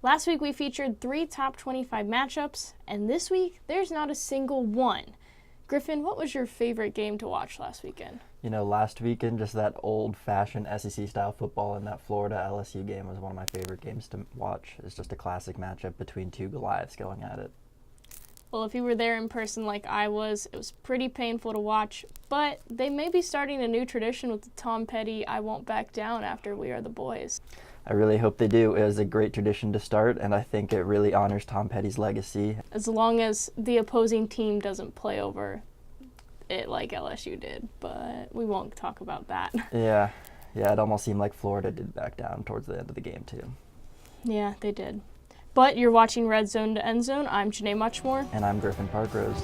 Last week we featured 3 top 25 matchups, and this week there's not a single one. Griffin, what was your favorite game to watch last weekend? Last weekend, just that old-fashioned SEC-style football and that Florida-LSU game was one of my favorite games to watch. It's just a classic matchup between two Goliaths going at it. Well, if you were there in person like I was, it was pretty painful to watch, but they may be starting a new tradition with the Tom Petty "I won't back down" after We Are the Boys. I really hope they do. It was a great tradition to start, and I think it really honors Tom Petty's legacy. As long as the opposing team doesn't play over it like LSU did, but we won't talk about that. Yeah, it almost seemed like Florida did back down towards the end of the game, too. Yeah, they did. But you're watching RedZone to EndZone. I'm Janae Muchmore. And I'm Griffin Parkrose.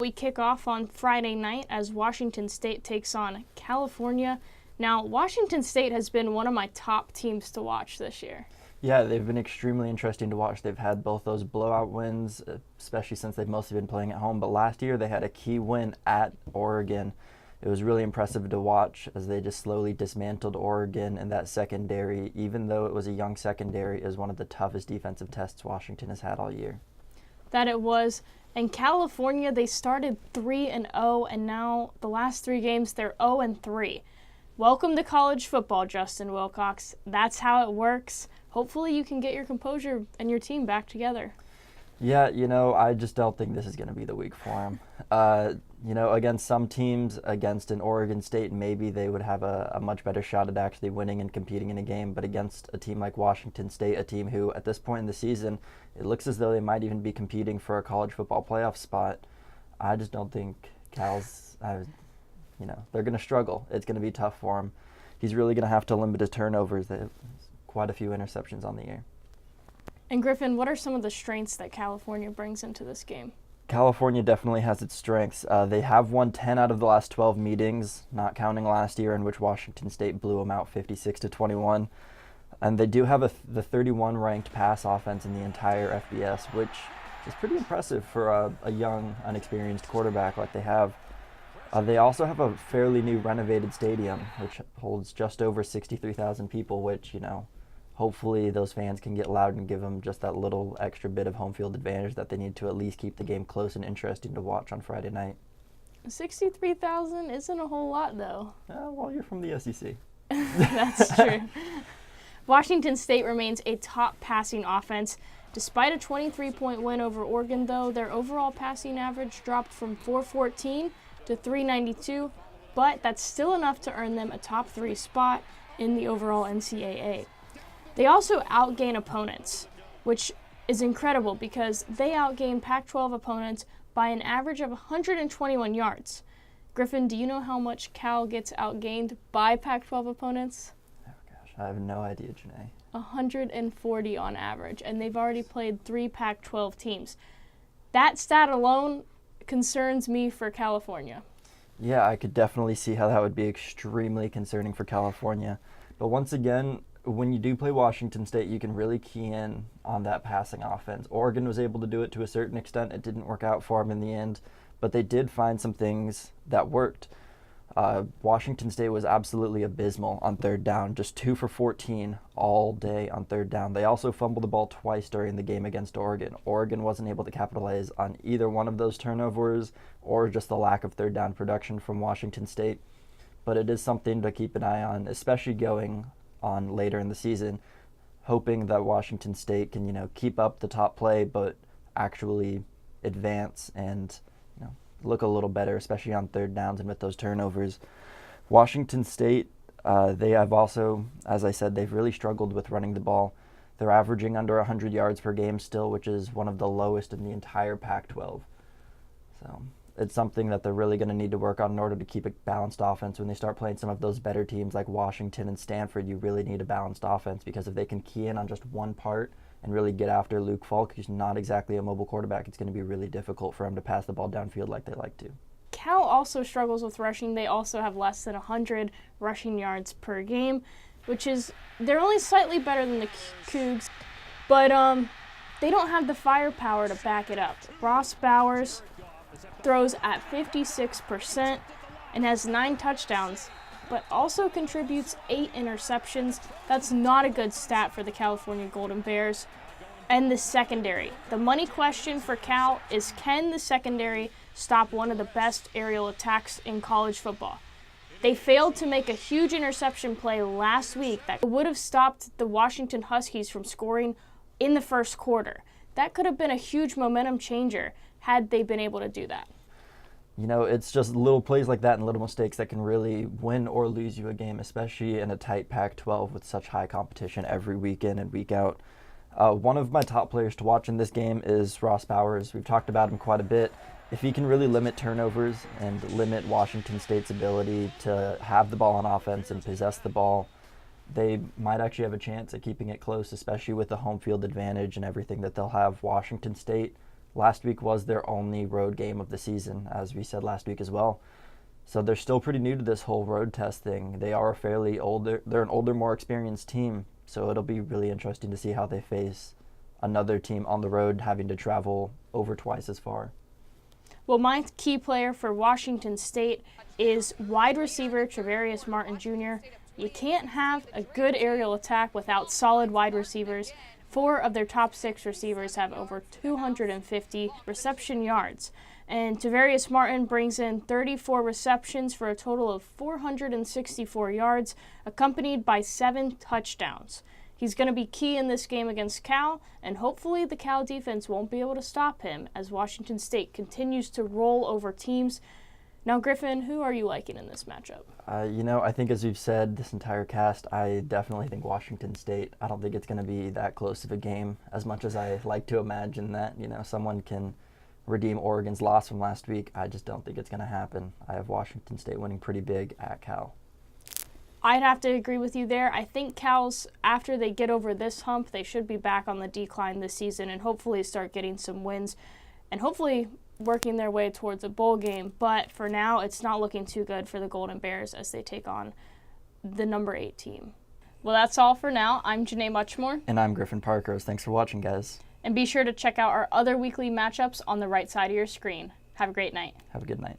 We kick off on Friday night as Washington State takes on California. Now, Washington State has been one of my top teams to watch this year. Yeah, they've been extremely interesting to watch. They've had both those blowout wins, especially since they've mostly been playing at home. But last year, they had a key win at Oregon. It was really impressive to watch as they just slowly dismantled Oregon in that secondary. Even though it was a young secondary, it was one of the toughest defensive tests Washington has had all year. That it was. And California, they started 3-0, and now the last 3 games, they're 0-3. Welcome to college football, Justin Wilcox. That's how it works. Hopefully you can get your composure and your team back together. Yeah, I just don't think this is going to be the week for them. Against some teams, against an Oregon State, maybe they would have a much better shot at actually winning and competing in a game. But against a team like Washington State, a team who at this point in the season, it looks as though they might even be competing for a college football playoff spot, I just don't think Cal's, they're going to struggle. It's going to be tough for him. He's really going to have to limit his turnovers. They have quite a few interceptions on the year. And Griffin, what are some of the strengths that California brings into this game? California definitely has its strengths. They have won 10 out of the last 12 meetings, not counting last year in which Washington State blew them out 56-21. And they do have the 31 ranked pass offense in the entire FBS, which is pretty impressive for a young, unexperienced quarterback like they have. They also have a fairly new renovated stadium, which holds just over 63,000 people, which, hopefully those fans can get loud and give them just that little extra bit of home field advantage that they need to at least keep the game close and interesting to watch on Friday night. 63,000 isn't a whole lot, though. Well, you're from the SEC. That's true. Washington State remains a top passing offense. Despite a 23-point win over Oregon, though, their overall passing average dropped from 414 to 392, but that's still enough to earn them a top 3 spot in the overall NCAA. They also outgain opponents, which is incredible because they outgain Pac-12 opponents by an average of 121 yards. Griffin, do you know how much Cal gets outgained by Pac-12 opponents? Oh gosh, I have no idea, Janae. 140 on average, and they've already played 3 Pac-12 teams. That stat alone concerns me for California. Yeah, I could definitely see how that would be extremely concerning for California. But once again, when you do play Washington State, you can really key in on that passing offense. Oregon was able to do it to a certain extent. It didn't work out for them in the end, but they did find some things that worked. Washington State was absolutely abysmal on third down, just 2 for 14 all day on third down. They also fumbled the ball twice during the game against Oregon. Oregon wasn't able to capitalize on either one of those turnovers or just the lack of third down production from Washington State. But it is something to keep an eye on, especially going on later in the season, hoping that Washington State can, keep up the top play, but actually advance and, look a little better, especially on third downs and with those turnovers. Washington State, they have also, as I said, they've really struggled with running the ball. They're averaging under 100 yards per game still, which is one of the lowest in the entire Pac-12. So it's something that they're really going to need to work on in order to keep a balanced offense. When they start playing some of those better teams like Washington and Stanford, you really need a balanced offense, because if they can key in on just one part and really get after Luke Falk, who's not exactly a mobile quarterback, it's going to be really difficult for him to pass the ball downfield like they like to. Cal also struggles with rushing. They also have less than 100 rushing yards per game, which is, they're only slightly better than the Cougs. But they don't have the firepower to back it up. Ross Bowers throws at 56% and has 9 touchdowns, but also contributes 8 interceptions. That's not a good stat for the California Golden Bears. And the secondary. The money question for Cal is, can the secondary stop one of the best aerial attacks in college football? They failed to make a huge interception play last week that would have stopped the Washington Huskies from scoring in the first quarter. That could have been a huge momentum changer had they been able to do that. You know, it's just little plays like that and little mistakes that can really win or lose you a game, especially in a tight Pac-12 with such high competition every week in and week out. One of my top players to watch in this game is Ross Bowers. We've talked about him quite a bit. If he can really limit turnovers and limit Washington State's ability to have the ball on offense and possess the ball, they might actually have a chance at keeping it close, especially with the home field advantage and everything that they'll have. Washington State last week was their only road game of the season, as we said last week as well. So they're still pretty new to this whole road test thing. They're an older, more experienced team. So it'll be really interesting to see how they face another team on the road having to travel over twice as far. Well, my key player for Washington State is wide receiver Travarius Martin Jr. You can't have a good aerial attack without solid wide receivers. 4 of their top 6 receivers have over 250 reception yards. And Travarius Martin brings in 34 receptions for a total of 464 yards, accompanied by 7 touchdowns. He's going to be key in this game against Cal, and hopefully the Cal defense won't be able to stop him as Washington State continues to roll over teams. Now, Griffin, who are you liking in this matchup? I think as we've said this entire cast, I definitely think Washington State. I don't think it's going to be that close of a game, as much as I like to imagine that, someone can redeem Oregon's loss from last week. I just don't think it's going to happen. I have Washington State winning pretty big at Cal. I'd have to agree with you there. I think Cal's, after they get over this hump, they should be back on the decline this season and hopefully start getting some wins and hopefully working their way towards a bowl game. But for now, it's not looking too good for the Golden Bears as they take on the number 8 team. Well, that's all for now. I'm Janae Muchmore. And I'm Griffin Parkhurst. Thanks for watching, guys. And be sure to check out our other weekly matchups on the right side of your screen. Have a great night. Have a good night.